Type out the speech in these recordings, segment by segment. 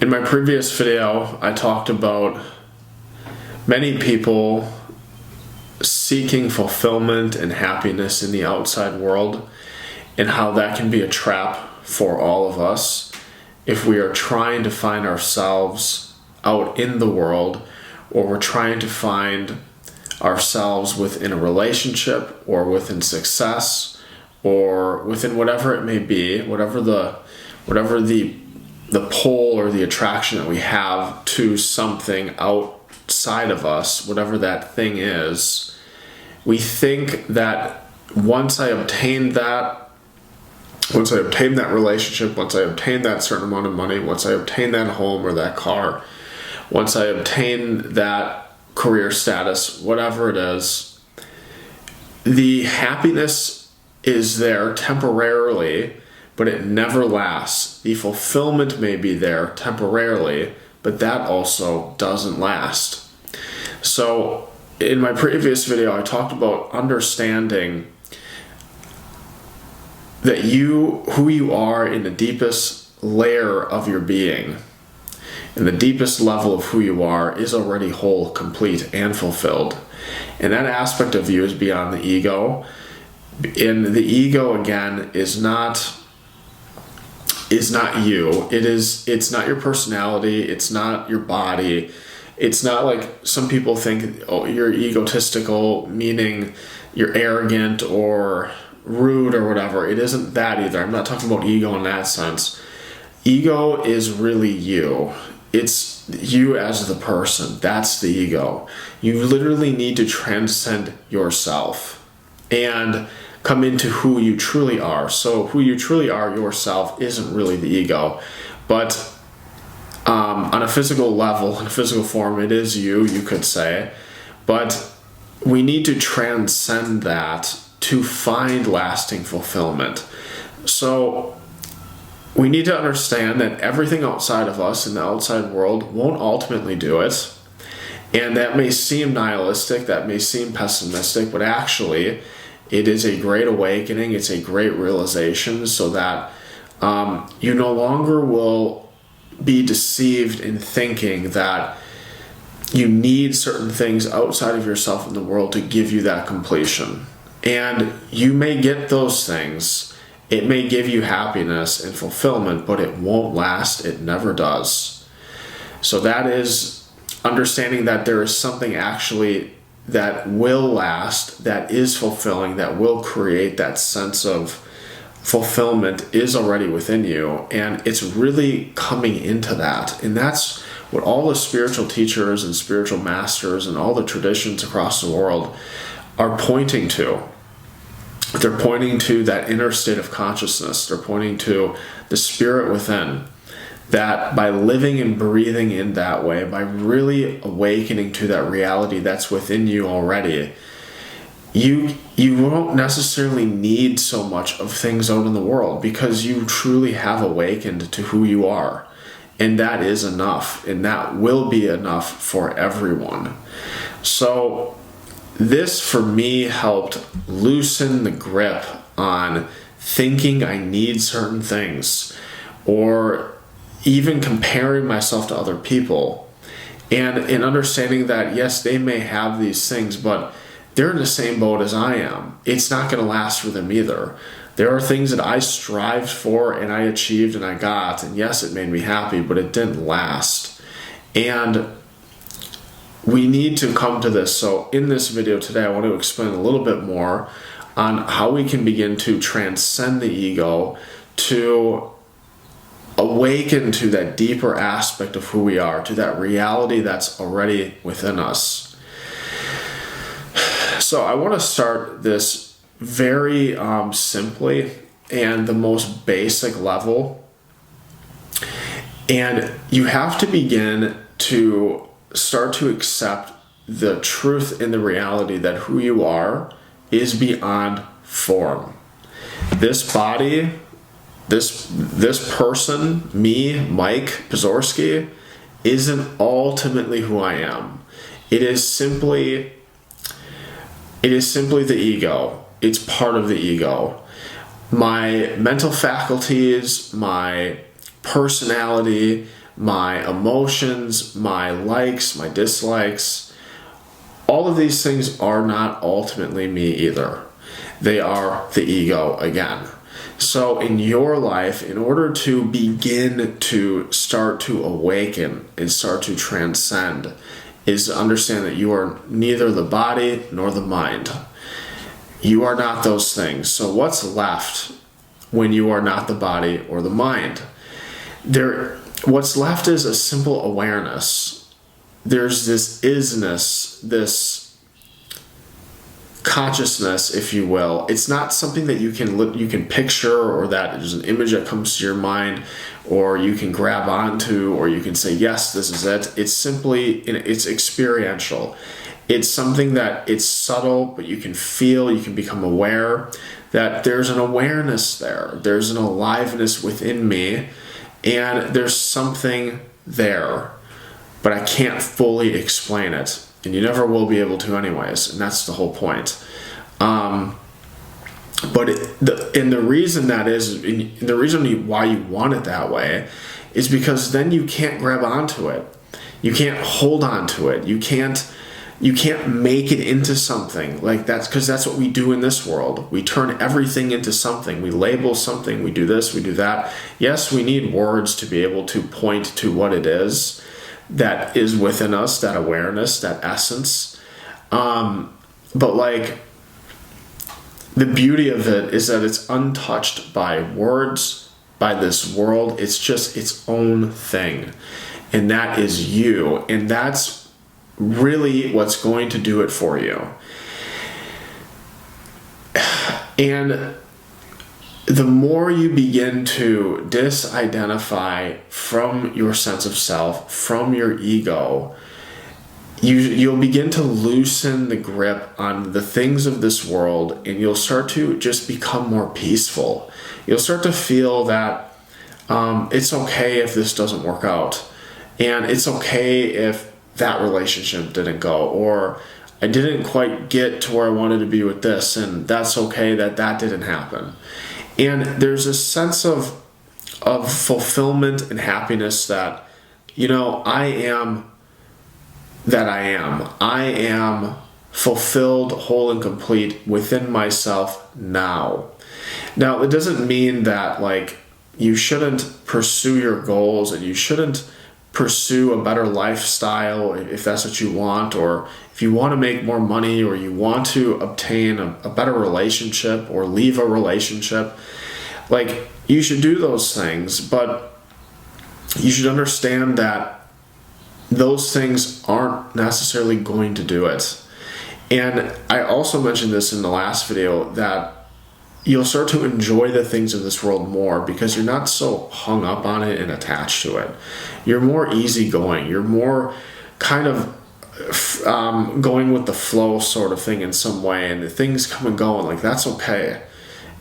In my previous video, I talked about many people seeking fulfillment and happiness in the outside world, and how that can be a trap for all of us if we are trying to find ourselves out in the world, or we're trying to find ourselves within a relationship or within success or within whatever it may be, whatever the pull or the attraction that we have to something outside of us, whatever that thing is. We think that once I obtain that relationship, once I obtain that certain amount of money, once I obtain that home or that car, once I obtain that career status, whatever it is, the happiness is there temporarily, but it never lasts. The fulfillment may be there temporarily, but that also doesn't last. So in my previous video, I talked about understanding that who you are in the deepest layer of your being, and the deepest level of who you are, is already whole, complete, and fulfilled. And that aspect of you is beyond the ego. And the ego, again, is not you. It's not your personality. It's not your body. It's not like some people think, oh, you're egotistical, meaning you're arrogant or rude or whatever. It isn't that either. I'm not talking about ego in that sense. Ego is really you. It's you as the person. That's the ego. You literally need to transcend yourself and come into who you truly are. So who you truly are yourself isn't really the ego, but on a physical level, in a physical form, it is you could say. But we need to transcend that to find lasting fulfillment. So we need to understand that everything outside of us in the outside world won't ultimately do it. And that may seem nihilistic, that may seem pessimistic, but actually it is a great awakening. It's a great realization, so that you no longer will be deceived in thinking that you need certain things outside of yourself in the world to give you that completion. And you may get those things. It may give you happiness and fulfillment, but it won't last. It never does. So that is understanding that there is something actually that will last, that is fulfilling, that will create that sense of fulfillment is already within you. And it's really coming into that. And that's what all the spiritual teachers and spiritual masters and all the traditions across the world are pointing to. They're pointing to that inner state of consciousness. They're pointing to the spirit within. That by living and breathing in that way, by really awakening to that reality that's within you already, you won't necessarily need so much of things out in the world, because you truly have awakened to who you are. And that is enough, and that will be enough for everyone. So this, for me, helped loosen the grip on thinking I need certain things, or even comparing myself to other people, and in understanding that, yes, they may have these things, but they're in the same boat as I am. It's not going to last for them either. There are things that I strived for and I achieved and I got, and yes, it made me happy, but it didn't last. And we need to come to this. So in this video today, I want to explain a little bit more on how we can begin to transcend the ego, to awaken to that deeper aspect of who we are, to that reality that's already within us. So I want to start this very simply and the most basic level. And you have to begin to start to accept the truth and the reality that who you are is beyond form. This body, this person, me, Mike Pazorski, isn't ultimately who I am. It is simply the ego. It's part of the ego. My mental faculties, my personality, my emotions, my likes, my dislikes. All of these things are not ultimately me either. They are the ego again. So in your life, in order to begin to start to awaken and start to transcend, is to understand that you are neither the body nor the mind. You are not those things. So what's left when you are not the body or the mind? What's left is a simple awareness. There's this isness, this consciousness, if you will. It's not something that you can picture, or that there's an image that comes to your mind, or you can grab onto, or you can say, yes, this is it. It's experiential. It's something that it's subtle, but you can feel, you can become aware that there's an awareness there. There's an aliveness within me, and there's something there, but I can't fully explain it. And you never will be able to anyways, and that's the whole point. The reason why you want it that way is because then you can't grab onto it. You can't hold on to it. You can't make it into something. Like because that's what we do in this world. We turn everything into something. We label something. We do this, we do that. Yes, we need words to be able to point to what it is that is within us, that awareness, that essence. But like, the beauty of it is that it's untouched by words, by this world. It's just its own thing. And that is you. And that's really what's going to do it for you. And the more you begin to disidentify from your sense of self, from your ego, you'll begin to loosen the grip on the things of this world, and you'll start to just become more peaceful. You'll start to feel that it's okay if this doesn't work out, and it's okay if that relationship didn't go, or I didn't quite get to where I wanted to be with this, and that's okay that didn't happen. And there's a sense of fulfillment and happiness that, I am that I am. I am fulfilled, whole, and complete within myself now. Now, it doesn't mean that, like, you shouldn't pursue your goals and you shouldn't pursue a better lifestyle if that's what you want, or if you want to make more money, or you want to obtain a better relationship or leave a relationship. Like, you should do those things, but you should understand that those things aren't necessarily going to do it. And I also mentioned this in the last video, that you'll start to enjoy the things of this world more because you're not so hung up on it and attached to it. You're more easygoing. You're more kind of going with the flow sort of thing in some way, and the things come and go, and like, that's okay.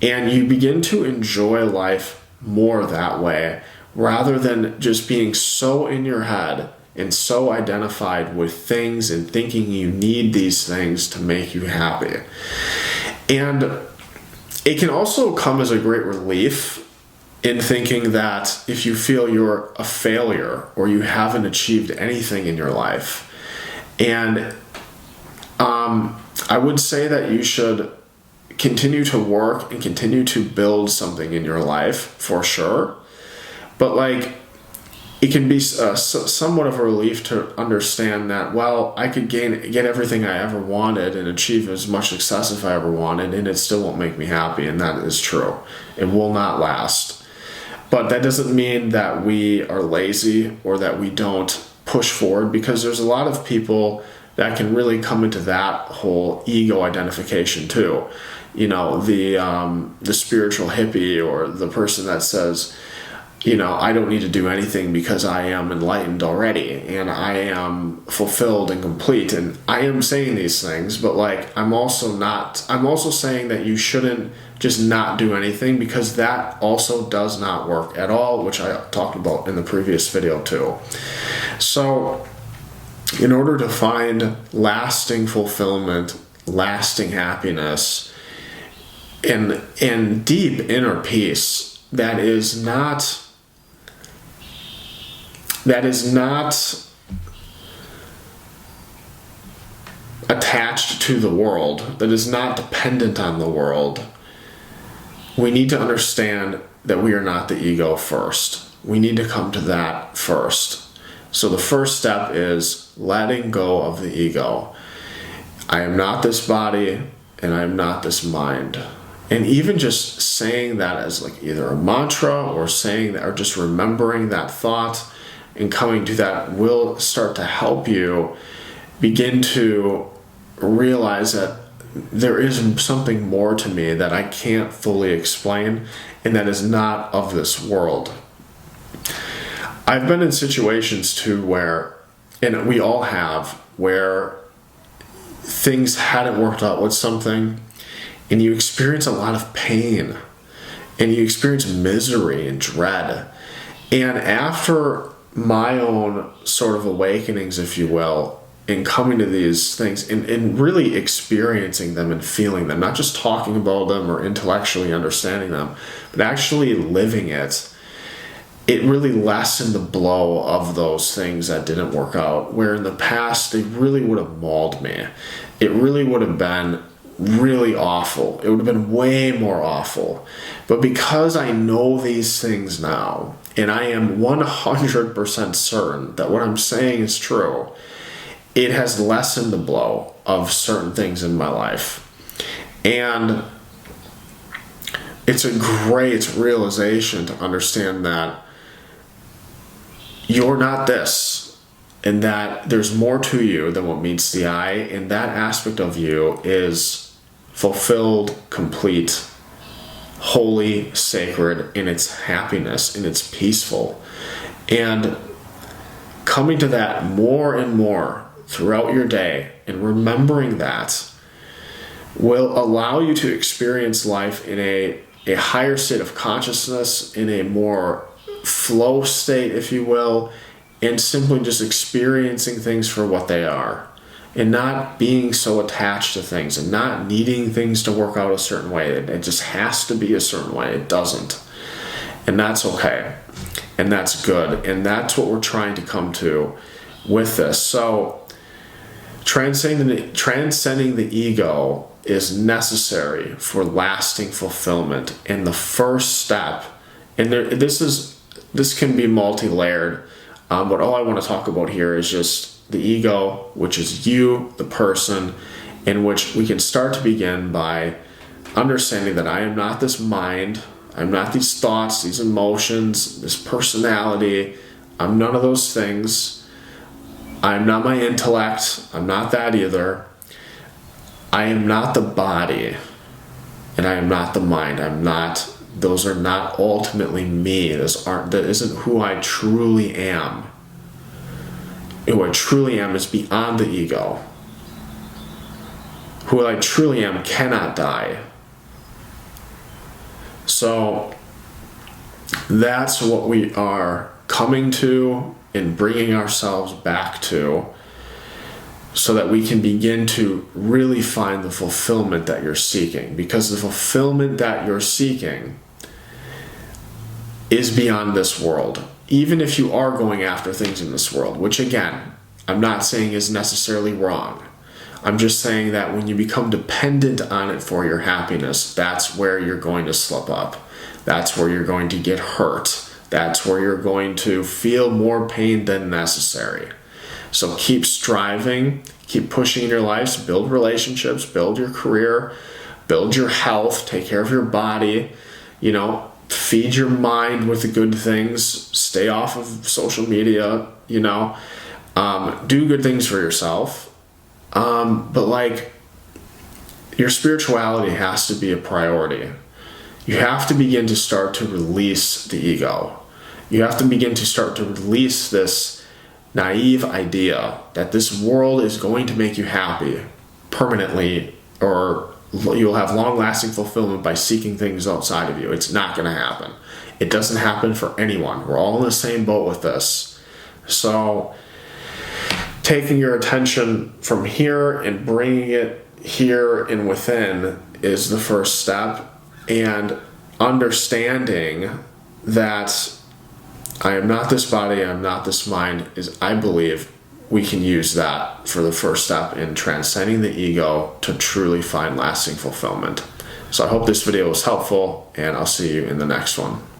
And you begin to enjoy life more that way, rather than just being so in your head and so identified with things and thinking you need these things to make you happy. And it can also come as a great relief in thinking that if you feel you're a failure or you haven't achieved anything in your life. And I would say that you should continue to work and continue to build something in your life, for sure. But like, it can be somewhat of a relief to understand that, well, I could get everything I ever wanted and achieve as much success as I ever wanted, and it still won't make me happy. And that is true. It will not last. But that doesn't mean that we are lazy or that we don't push forward, because there's a lot of people that can really come into that whole ego identification too. The spiritual hippie, or the person that says, I don't need to do anything because I am enlightened already and I am fulfilled and complete. And I am saying these things, but like, I'm also saying that you shouldn't just not do anything, because that also does not work at all, which I talked about in the previous video too. So in order to find lasting fulfillment, lasting happiness, and deep inner peace that is not that is not attached to the world, that is not dependent on the world, we need to understand that we are not the ego first. We need to come to that first. So the first step is letting go of the ego. I am not this body, and I am not this mind. And even just saying that as like either a mantra or saying that, or just remembering that thought and coming to that, will start to help you begin to realize that there is something more to me that I can't fully explain, and that is not of this world. I've been in situations too where, and we all have, where things hadn't worked out with something, and you experience a lot of pain, and you experience misery and dread. And after my own sort of awakenings, if you will, in coming to these things and really experiencing them and feeling them, not just talking about them or intellectually understanding them, but actually living it, it really lessened the blow of those things that didn't work out, where in the past they really would have mauled me. It really would have been really awful. It would have been way more awful. But because I know these things now, and I am 100% certain that what I'm saying is true, it has lessened the blow of certain things in my life. And it's a great realization to understand that you're not this, and that there's more to you than what meets the eye, and that aspect of you is fulfilled, complete, holy, sacred in its happiness, and it's peaceful. And coming to that more and more throughout your day and remembering that will allow you to experience life in a higher state of consciousness, in a more flow state, if you will, and simply just experiencing things for what they are, and not being so attached to things, and not needing things to work out a certain way. It just has to be a certain way. It doesn't. And that's okay. And that's good. And that's what we're trying to come to with this. So transcending the ego is necessary for lasting fulfillment. And the first step, and this can be multi-layered, but all I want to talk about here is just the ego, which is you, the person, in which we can start to begin by understanding that I am not this mind, I'm not these thoughts, these emotions, this personality, I'm none of those things. I'm not my intellect, I'm not that either. I am not the body, and I am not the mind. Those are not ultimately me. That isn't who I truly am. Who I truly am is beyond the ego. Who I truly am cannot die. So that's what we are coming to and bringing ourselves back to, so that we can begin to really find the fulfillment that you're seeking. Because the fulfillment that you're seeking is beyond this world. Even if you are going after things in this world, which again, I'm not saying is necessarily wrong. I'm just saying that when you become dependent on it for your happiness, that's where you're going to slip up. That's where you're going to get hurt. That's where you're going to feel more pain than necessary. So keep striving, keep pushing in your lives, build relationships, build your career, build your health, take care of your body, feed your mind with the good things, stay off of social media, do good things for yourself. But your spirituality has to be a priority. You have to begin to start to release the ego. You have to begin to start to release this naive idea that this world is going to make you happy permanently, or you'll have long-lasting fulfillment by seeking things outside of you. It's not going to happen. It doesn't happen for anyone. We're all in the same boat with this. So taking your attention from here and bringing it here and within is the first step. And understanding that I am not this body, I am not this mind, is I believe we can use that for the first step in transcending the ego to truly find lasting fulfillment. So I hope this video was helpful, and I'll see you in the next one.